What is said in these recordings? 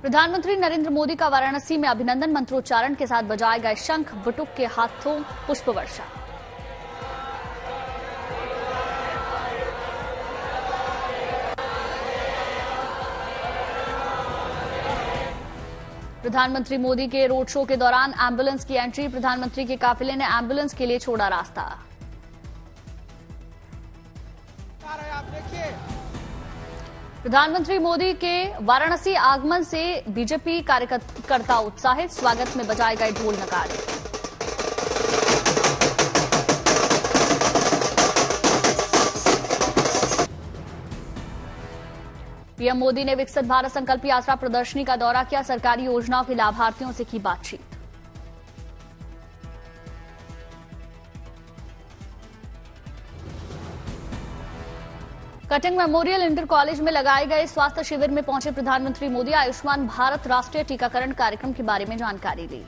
प्रधानमंत्री नरेंद्र मोदी का वाराणसी में अभिनंदन मंत्रोच्चारण के साथ बजाए गए शंख बटुक के हाथों पुष्प वर्षा। प्रधानमंत्री मोदी के रोड शो के दौरान एम्बुलेंस की एंट्री। प्रधानमंत्री के काफिले ने एम्बुलेंस के लिए छोड़ा रास्ता। प्रधानमंत्री मोदी के वाराणसी आगमन से बीजेपी कार्यकर्ता उत्साहित। स्वागत में बजाए गए ढोल नगाड़े। पीएम मोदी ने विकसित भारत संकल्प यात्रा प्रदर्शनी का दौरा किया। सरकारी योजनाओं के लाभार्थियों से की बातचीत। कटिंग मेमोरियल इंटर कॉलेज में लगाए गए स्वास्थ्य शिविर में पहुंचे प्रधानमंत्री मोदी। आयुष्मान भारत राष्ट्रीय टीकाकरण कार्यक्रम के बारे में जानकारी ली।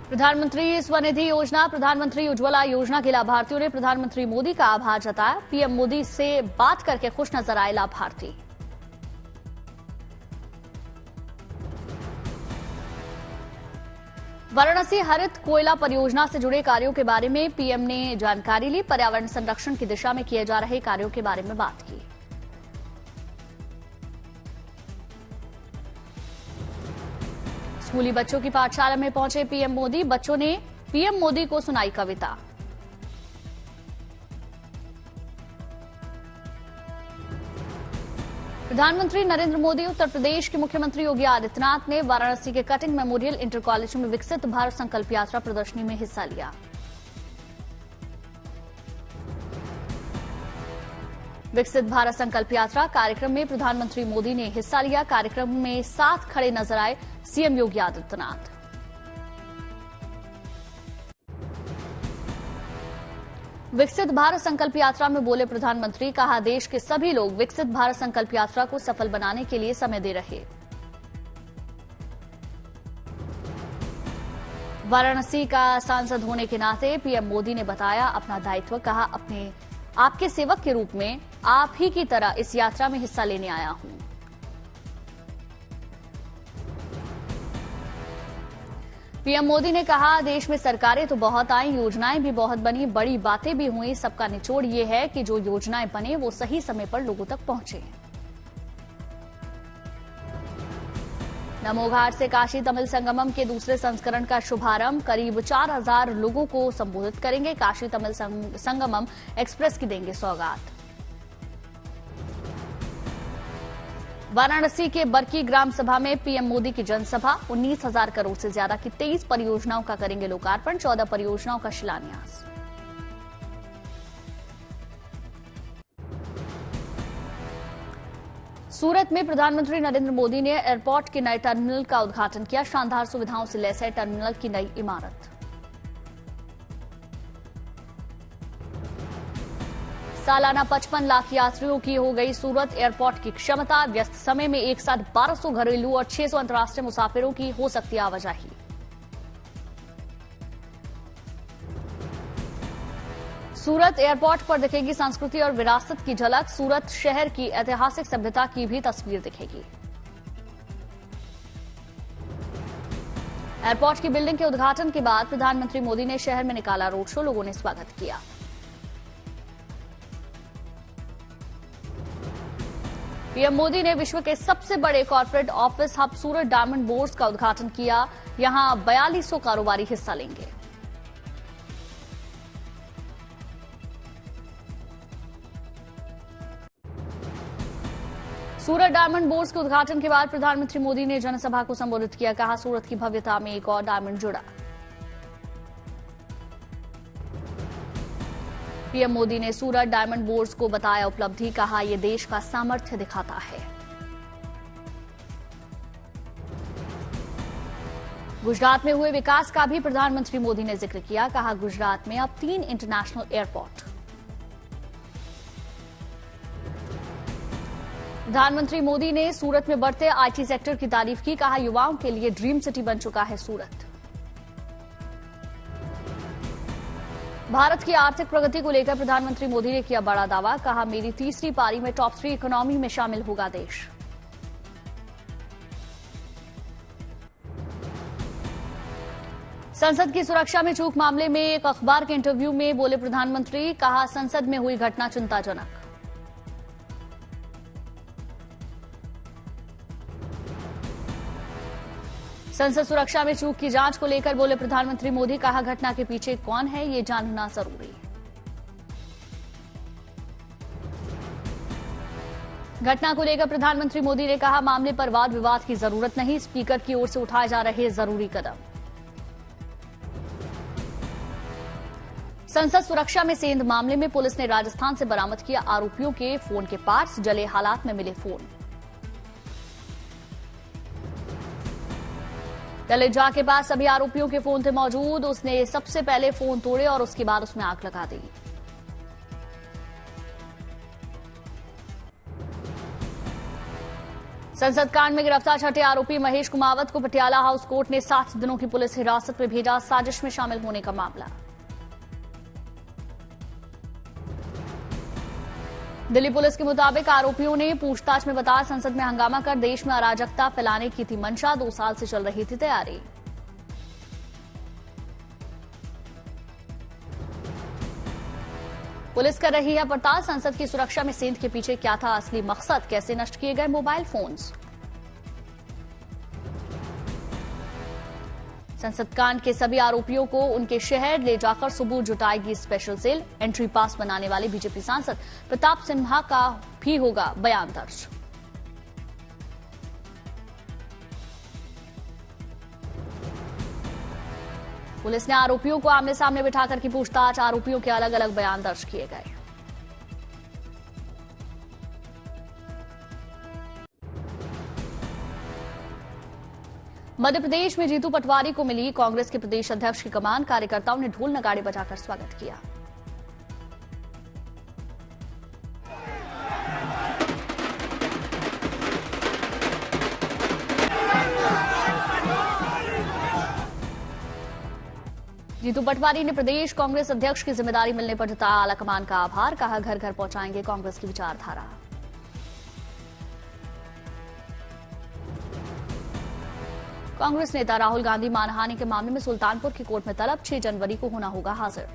प्रधानमंत्री स्वनिधि योजना, प्रधानमंत्री उज्ज्वला योजना के लाभार्थियों ने प्रधानमंत्री मोदी का आभार जताया। पीएम मोदी से बात करके खुश नजर आए लाभार्थी। वाराणसी हरित कोयला परियोजना से जुड़े कार्यों के बारे में पीएम ने जानकारी ली। पर्यावरण संरक्षण की दिशा में किए जा रहे कार्यों के बारे में बात की। स्कूली बच्चों की पाठशाला में पहुंचे पीएम मोदी। बच्चों ने पीएम मोदी को सुनाई कविता। प्रधानमंत्री नरेंद्र मोदी, उत्तर प्रदेश के मुख्यमंत्री योगी आदित्यनाथ ने वाराणसी के कटिंग मेमोरियल इंटर कॉलेज में विकसित भारत संकल्प यात्रा प्रदर्शनी में हिस्सा लिया। विकसित भारत संकल्प यात्रा कार्यक्रम में प्रधानमंत्री मोदी ने हिस्सा लिया। कार्यक्रम में साथ खड़े नजर आए सीएम योगी आदित्यनाथ। विकसित भारत संकल्प यात्रा में बोले प्रधानमंत्री, कहा देश के सभी लोग विकसित भारत संकल्प यात्रा को सफल बनाने के लिए समय दे रहे। वाराणसी का सांसद होने के नाते पीएम मोदी ने बताया अपना दायित्व। कहा अपने आपके सेवक के रूप में आप ही की तरह इस यात्रा में हिस्सा लेने आया हूं। पीएम मोदी ने कहा देश में सरकारें तो बहुत आई, योजनाएं भी बहुत बनी, बड़ी बातें भी हुई। सबका निचोड़ ये है कि जो योजनाएं बने वो सही समय पर लोगों तक पहुंचे। नमो घाट से काशी तमिल संगमम के दूसरे संस्करण का शुभारंभ। करीब 4000 लोगों को संबोधित करेंगे। काशी तमिल संगमम एक्सप्रेस की देंगे सौगात। वाराणसी के बरकी ग्राम सभा में पीएम मोदी की जनसभा। 19,000 करोड़ से ज्यादा की 23 परियोजनाओं का करेंगे लोकार्पण। 14 परियोजनाओं का शिलान्यास। सूरत में प्रधानमंत्री नरेंद्र मोदी ने एयरपोर्ट के नए टर्मिनल का उद्घाटन किया। शानदार सुविधाओं से लैस है टर्मिनल की नई इमारत। सालाना 55 लाख यात्रियों की हो गई सूरत एयरपोर्ट की क्षमता। व्यस्त समय में एक साथ 1200 घरेलू और 600 अंतर्राष्ट्रीय मुसाफिरों की हो सकती है आवाजाही। सूरत एयरपोर्ट पर दिखेगी संस्कृति और विरासत की झलक। सूरत शहर की ऐतिहासिक सभ्यता की भी तस्वीर दिखेगी। एयरपोर्ट की बिल्डिंग के उद्घाटन के बाद प्रधानमंत्री मोदी ने शहर में निकाला रोड शो। लोगों ने स्वागत किया। पीएम मोदी ने विश्व के सबसे बड़े कॉर्पोरेट ऑफिस हब सूरत डायमंड बोर्स का उद्घाटन किया। यहां 4200 कारोबारी हिस्सा लेंगे। सूरत डायमंड बोर्स के उद्घाटन के बाद प्रधानमंत्री मोदी ने जनसभा को संबोधित किया। कहा सूरत की भव्यता में एक और डायमंड जुड़ा। पीएम मोदी ने सूरत डायमंड बोर्स को बताया उपलब्धि। कहा यह देश का सामर्थ्य दिखाता है। गुजरात में हुए विकास का भी प्रधानमंत्री मोदी ने जिक्र किया। कहा गुजरात में अब 3 इंटरनेशनल एयरपोर्ट। प्रधानमंत्री मोदी ने सूरत में बढ़ते आईटी सेक्टर की तारीफ की। कहा युवाओं के लिए ड्रीम सिटी बन चुका है सूरत। भारत की आर्थिक प्रगति को लेकर प्रधानमंत्री मोदी ने किया बड़ा दावा। कहा, मेरी तीसरी पारी में टॉप 3 इकोनॉमी में शामिल होगा देश। संसद की सुरक्षा में चूक मामले में एक अखबार के इंटरव्यू में बोले प्रधानमंत्री। कहा, संसद में हुई घटना चिंताजनक। संसद सुरक्षा में चूक की जांच को लेकर बोले प्रधानमंत्री मोदी। कहा, घटना के पीछे कौन है ये जानना जरूरी है। घटना को लेकर प्रधानमंत्री मोदी ने कहा, मामले पर वाद विवाद की जरूरत नहीं, स्पीकर की ओर से उठाए जा रहे जरूरी कदम। संसद सुरक्षा में सेंध मामले में पुलिस ने राजस्थान से बरामद किया आरोपियों के फोन के पार्ट्स, जले हालात में मिले फोन। तलेजा के पास सभी आरोपियों के फोन थे मौजूद। उसने सबसे पहले फोन तोड़े और उसके बाद उसमें आग लगा दी। संसद कांड में गिरफ्तार छठे आरोपी महेश कुमावत को पटियाला हाउस कोर्ट ने 7 दिनों की पुलिस हिरासत में भेजा। साजिश में शामिल होने का मामला। दिल्ली पुलिस के मुताबिक आरोपियों ने पूछताछ में बताया, संसद में हंगामा कर देश में अराजकता फैलाने की थी मंशा। 2 साल से चल रही थी तैयारी। पुलिस कर रही है पड़ताल। संसद की सुरक्षा में सेंध के पीछे क्या था असली मकसद, कैसे नष्ट किए गए मोबाइल फोन्स। संसद कांड के सभी आरोपियों को उनके शहर ले जाकर सबूत जुटाएगी स्पेशल सेल। एंट्री पास बनाने वाले बीजेपी सांसद प्रताप सिन्हा का भी होगा बयान दर्ज। पुलिस ने आरोपियों को आमने सामने बिठाकर की पूछताछ। आरोपियों के अलग अलग बयान दर्ज किए गए। मध्य प्रदेश में जीतू पटवारी को मिली कांग्रेस के प्रदेश अध्यक्ष की कमान। कार्यकर्ताओं ने ढोल नगाड़े बजाकर स्वागत किया। जीतू पटवारी ने प्रदेश कांग्रेस अध्यक्ष की जिम्मेदारी मिलने पर जताया आलाकमान का आभार। कहा, घर घर पहुंचाएंगे कांग्रेस की विचारधारा। कांग्रेस नेता राहुल गांधी मानहानि के मामले में सुल्तानपुर की कोर्ट में तलब। 6 जनवरी को होना होगा हाजिर।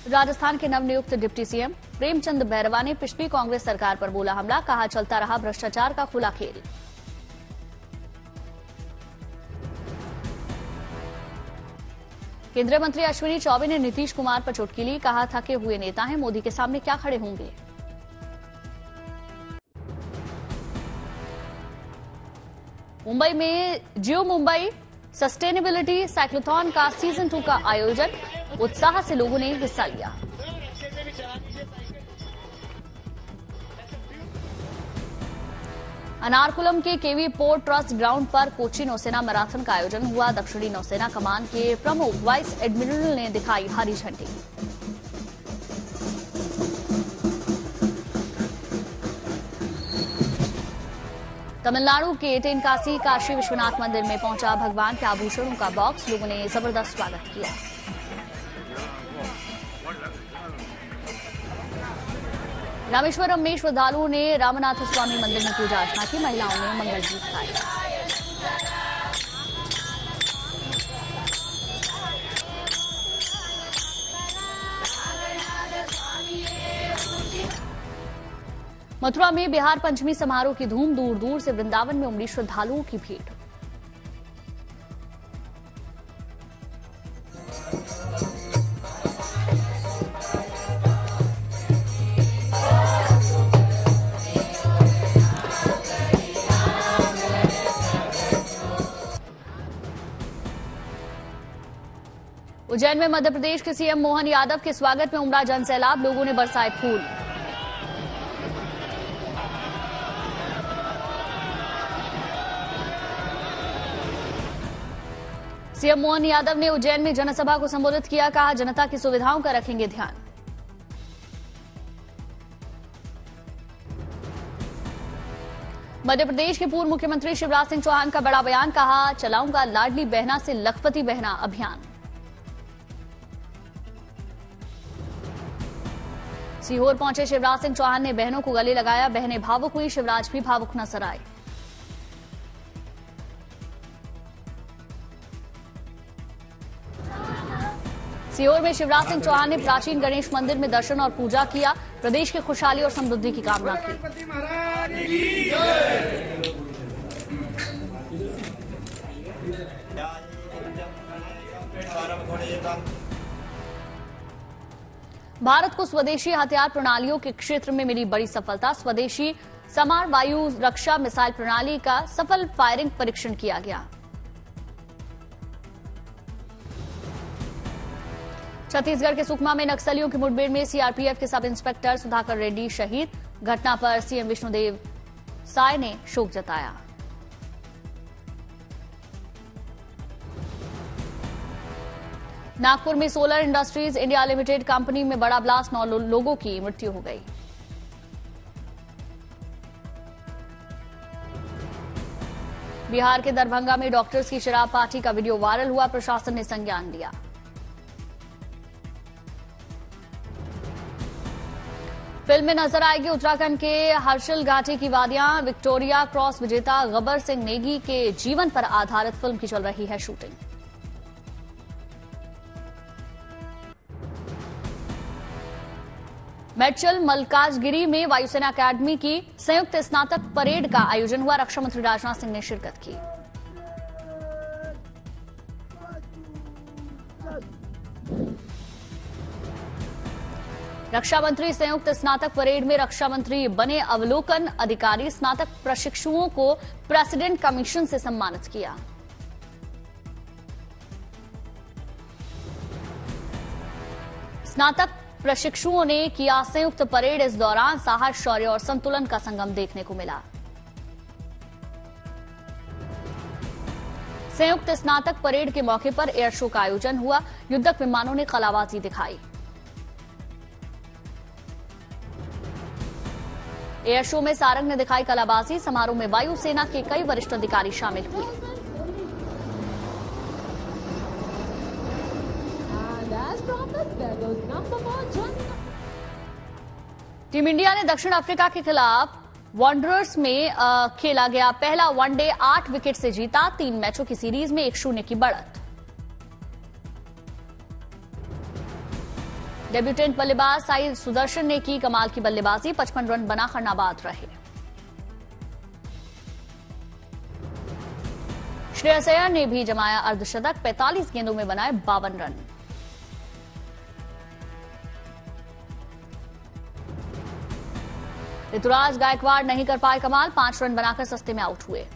राजस्थान के नवनियुक्त डिप्टी सीएम प्रेमचंद बैरवा ने पिछली कांग्रेस सरकार पर बोला हमला। कहा, चलता रहा भ्रष्टाचार का खुला खेल। केंद्रीय मंत्री अश्विनी चौबे ने नीतीश कुमार पर चुटकी ली। कहा, थके हुए नेता हैं, मोदी के सामने क्या खड़े होंगे। मुंबई में जियो मुंबई सस्टेनेबिलिटी साइक्लोथॉन का सीजन 2 का आयोजन। उत्साह से लोगों ने हिस्सा लिया। अनारकुलम के केवी पोर्ट ट्रस्ट ग्राउंड पर कोची नौसेना मैराथन का आयोजन हुआ। दक्षिणी नौसेना कमान के प्रमुख वाइस एडमिरल ने दिखाई हरी झंडी। तमिलनाडु के तेनकासी काशी विश्वनाथ मंदिर में पहुंचा भगवान के आभूषणों का बॉक्स। लोगों ने जबरदस्त स्वागत किया। रामेश्वरम में श्रद्धालुओं ने रामनाथ स्वामी मंदिर में पूजा अर्चना की। महिलाओं ने मंगल गीत गाए। मथुरा में बिहार पंचमी समारोह की धूम। दूर दूर से वृंदावन में उमड़ी श्रद्धालुओं की भीड़। उज्जैन में मध्य प्रदेश के सीएम मोहन यादव के स्वागत में उमड़ा जनसैलाब। लोगों ने बरसाए फूल। सीएम मोहन यादव ने उज्जैन में जनसभा को संबोधित किया। कहा, जनता की सुविधाओं का रखेंगे ध्यान। मध्य प्रदेश के पूर्व मुख्यमंत्री शिवराज सिंह चौहान का बड़ा बयान, कहा चलाऊंगा लाडली बहना से लखपति बहना अभियान। सीहोर पहुंचे शिवराज सिंह चौहान ने बहनों को गले लगाया, बहनें भावुक हुई, शिवराज भी भावुक नजर आए। सीहोर में शिवराज सिंह चौहान ने प्राचीन गणेश मंदिर में दर्शन और पूजा किया, प्रदेश की खुशहाली और समृद्धि की कामना की। भारत को स्वदेशी हथियार प्रणालियों के क्षेत्र में मिली बड़ी सफलता, स्वदेशी समार वायु रक्षा मिसाइल प्रणाली का सफल फायरिंग परीक्षण किया गया। छत्तीसगढ़ के सुकमा में नक्सलियों की मुठभेड़ में सीआरपीएफ के सब इंस्पेक्टर सुधाकर रेड्डी शहीद, घटना पर सीएम विष्णुदेव साय ने शोक जताया। नागपुर में solar industries India limited company में बड़ा ब्लास्ट, 9 लोगों की मृत्यु हो गई। बिहार के दरभंगा में डॉक्टर्स की शराब पार्टी का वीडियो वायरल हुआ, प्रशासन ने संज्ञान लिया। फिल्म में नजर आएगी उत्तराखंड के हर्षिल घाटी की वादियां, विक्टोरिया क्रॉस विजेता गब्बर सिंह नेगी के जीवन पर आधारित फिल्म की चल रही है शूटिंग। मेडचल मल्काजगिरी में वायुसेना अकादमी की संयुक्त स्नातक परेड का आयोजन हुआ, रक्षा मंत्री राजनाथ सिंह ने शिरकत की। रक्षा मंत्री संयुक्त स्नातक परेड में रक्षा मंत्री बने अवलोकन अधिकारी स्नातक प्रशिक्षुओं को प्रेसिडेंट कमीशन से सम्मानित किया। स्नातक प्रशिक्षुओं ने किया संयुक्त परेड, इस दौरान साहस, शौर्य और संतुलन का संगम देखने को मिला। संयुक्त स्नातक परेड के मौके पर एयर शो का आयोजन हुआ, युद्धक विमानों ने कलाबाजी दिखाई। एयर शो में सारंग ने दिखाई कलाबाजी, समारोह में वायुसेना के कई वरिष्ठ अधिकारी शामिल हुए। टीम इंडिया ने दक्षिण अफ्रीका के खिलाफ वॉन्डरर्स में खेला गया पहला वनडे 8 विकेट से जीता, 3 मैचों की सीरीज में 1-0 की बढ़त। डेब्यूटेंट बल्लेबाज साई सुदर्शन ने की कमाल की बल्लेबाजी, 55 रन बनाकर नाबाद रहे। श्रेयस अय्यर ने भी जमाया अर्धशतक, 45 गेंदों में बनाए 52 रन। ऋतुराज गायकवाड़ नहीं कर पाए कमाल, 5 रन बनाकर सस्ते में आउट हुए।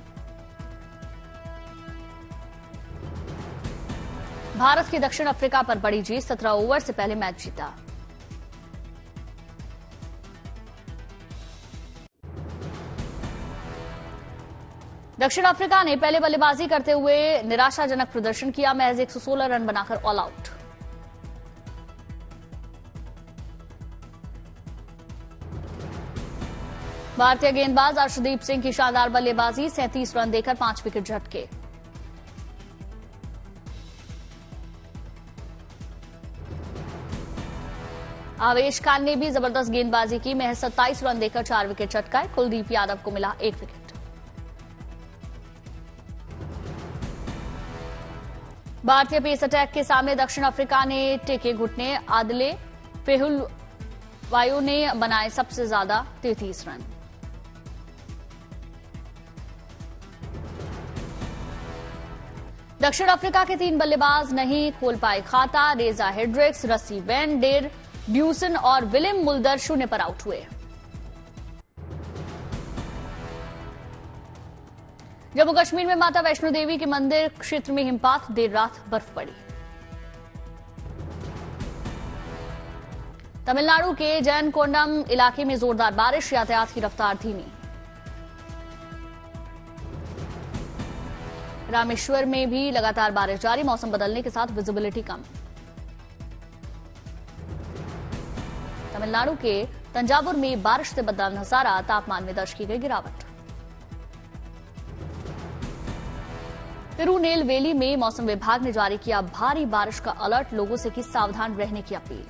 भारत की दक्षिण अफ्रीका पर बड़ी जीत, 17 ओवर से पहले मैच जीता। दक्षिण अफ्रीका ने पहले बल्लेबाजी करते हुए निराशाजनक प्रदर्शन किया, महज 116 रन बनाकर ऑल आउट। भारतीय गेंदबाज अर्शदीप सिंह की शानदार बल्लेबाजी, 37 रन देकर 5 विकेट झटके। आवेश खान ने भी जबरदस्त गेंदबाजी की, महज 27 रन देकर 4 विकेट चटकाए। कुलदीप यादव को मिला 1 विकेट। भारतीय पेस अटैक के सामने दक्षिण अफ्रीका ने टेके घुटने, आदिले फेहुल वायु ने बनाए सबसे ज्यादा 33 रन। दक्षिण अफ्रीका के 3 बल्लेबाज नहीं खोल पाए खाता, रेजा हेड्रिक्स, रसी वैन डेर ड्यूसन और विलियम मुल्दर 0 पर आउट हुए। जम्मू कश्मीर में माता वैष्णो देवी के मंदिर क्षेत्र में हिमपात, देर रात बर्फ पड़ी। तमिलनाडु के जयनकोंडम इलाके में जोरदार बारिश, यातायात की रफ्तार धीमी। रामेश्वर में भी लगातार बारिश जारी, मौसम बदलने के साथ विजिबिलिटी कम। तमिलनाडु के तंजावुर में बारिश से बदला नजारा, तापमान में दर्ज की गई गिरावट। तिरुनेलवेली में मौसम विभाग ने जारी किया भारी बारिश का अलर्ट, लोगों से की सावधान रहने की अपील।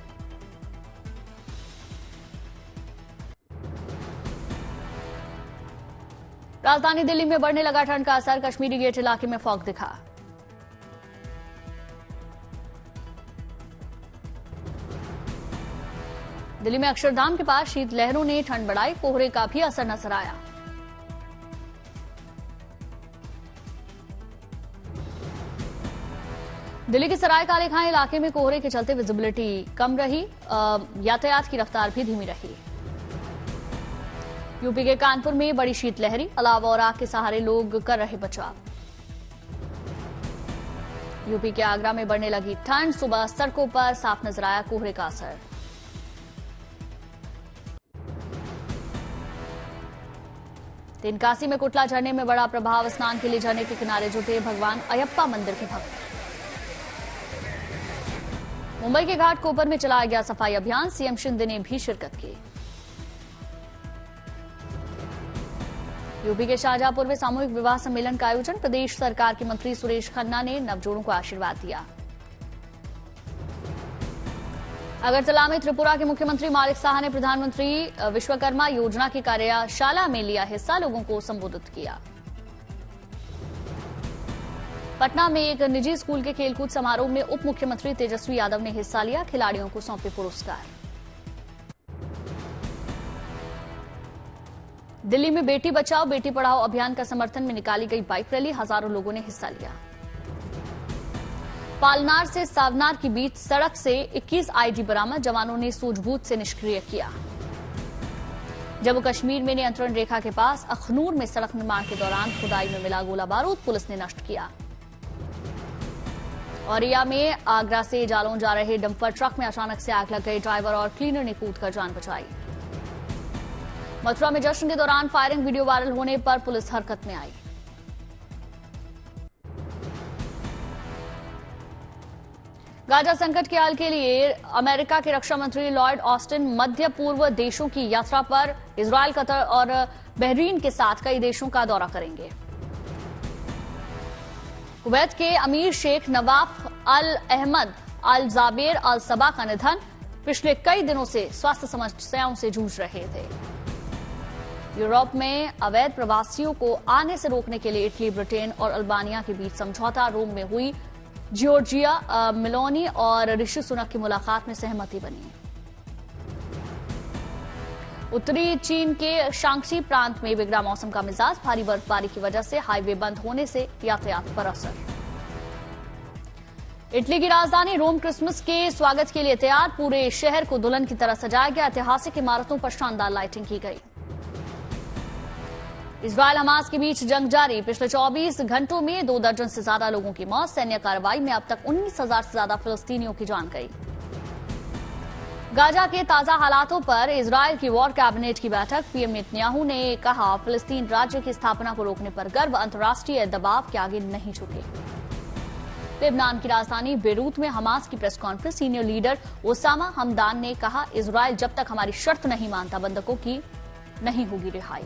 राजधानी दिल्ली में बढ़ने लगा ठंड का असर, कश्मीरी गेट इलाके में फॉग दिखा। दिल्ली में अक्षरधाम के पास शीतलहरों ने ठंड बढ़ाई, कोहरे का भी असर नजर आया। दिल्ली के सराय काले खां इलाके में कोहरे के चलते विजिबिलिटी कम रही, यातायात की रफ्तार भी धीमी रही। यूपी के कानपुर में बड़ी शीतलहरी, अलाव और आग के सहारे लोग कर रहे बचाव। यूपी के आगरा में बढ़ने लगी ठंड, सुबह सड़कों पर साफ नजर आया कोहरे का असर। तेनकासी में कुटला झरने में बड़ा प्रभाव, स्नान के लिए झरने के किनारे जुटे भगवान अयप्पा मंदिर के भक्त। मुंबई के घाट कोपर में चलाया गया सफाई अभियान, सीएम शिंदे ने भी शिरकत की। यूपी के शाहजहांपुर में सामूहिक विवाह सम्मेलन का आयोजन, प्रदेश सरकार के मंत्री सुरेश खन्ना ने नवजोड़ों को आशीर्वाद दिया। अगरतला में त्रिपुरा के मुख्यमंत्री मानिक साहा ने प्रधानमंत्री विश्वकर्मा योजना की कार्यशाला में लिया हिस्सा, लोगों को संबोधित किया। पटना में एक निजी स्कूल के खेलकूद समारोह में उप मुख्यमंत्री तेजस्वी यादव ने हिस्सा लिया, खिलाड़ियों को सौंपे पुरस्कार। दिल्ली में बेटी बचाओ बेटी पढ़ाओ अभियान का समर्थन में निकाली गई बाइक रैली, हजारों लोगों ने हिस्सा लिया। पालनार से सावनार के बीच सड़क से 21 आईडी बरामद, जवानों ने सूझबूझ से निष्क्रिय किया। जम्मू कश्मीर में नियंत्रण रेखा के पास अखनूर में सड़क निर्माण के दौरान खुदाई में मिला गोला बारूद, पुलिस ने नष्ट किया। औरिया में आगरा से जालौन जा रहे डंपर ट्रक में अचानक से आग लग गई, ड्राइवर और क्लीनर ने कूदकर जान बचाई। मथुरा में जश्न के दौरान फायरिंग, वीडियो वायरल होने पर पुलिस हरकत में आई। गाजा संकट के हल के लिए अमेरिका के रक्षा मंत्री लॉयड ऑस्टिन मध्य पूर्व देशों की यात्रा पर इजरायल, कतर और बहरीन के साथ कई देशों का दौरा करेंगे। कुवैत के अमीर शेख नवाफ अल अहमद अल जाबेर अल सबा का निधन, पिछले कई दिनों से स्वास्थ्य समस्याओं से जूझ रहे थे। यूरोप में अवैध प्रवासियों को आने से रोकने के लिए इटली, ब्रिटेन और अल्बानिया के बीच समझौता, रोम में हुई जॉर्जिया मेलोनी और ऋषि सुनक की मुलाकात में सहमति बनी। उत्तरी चीन के शांक्सी प्रांत में बिगड़ा मौसम का मिजाज, भारी बर्फबारी की वजह से हाईवे बंद होने से यातायात पर असर। इटली की राजधानी रोम क्रिसमस के स्वागत के लिए तैयार, पूरे शहर को दुल्हन की तरह सजाया गया, ऐतिहासिक इमारतों पर शानदार लाइटिंग की गई। इजरायल हमास के बीच जंग जारी, पिछले 24 घंटों में 2 दर्जन से ज्यादा लोगों की मौत, सैन्य कार्रवाई में अब तक 19,000 से ज्यादा फिलिस्तीनियों की जान गई। गाजा के ताजा हालातों पर इजरायल की वॉर कैबिनेट की बैठक, पीएम नेतन्याहू ने कहा फिलिस्तीन राज्य की स्थापना को रोकने पर गर्व, अंतर्राष्ट्रीय दबाव के आगे नहीं झुके। लेबनान की राजधानी बेरूत में हमास की press conference, senior leader Osama Hamdan ने कहा इजरायल जब तक हमारी शर्त नहीं मानता बंधकों की नहीं होगी रिहाई।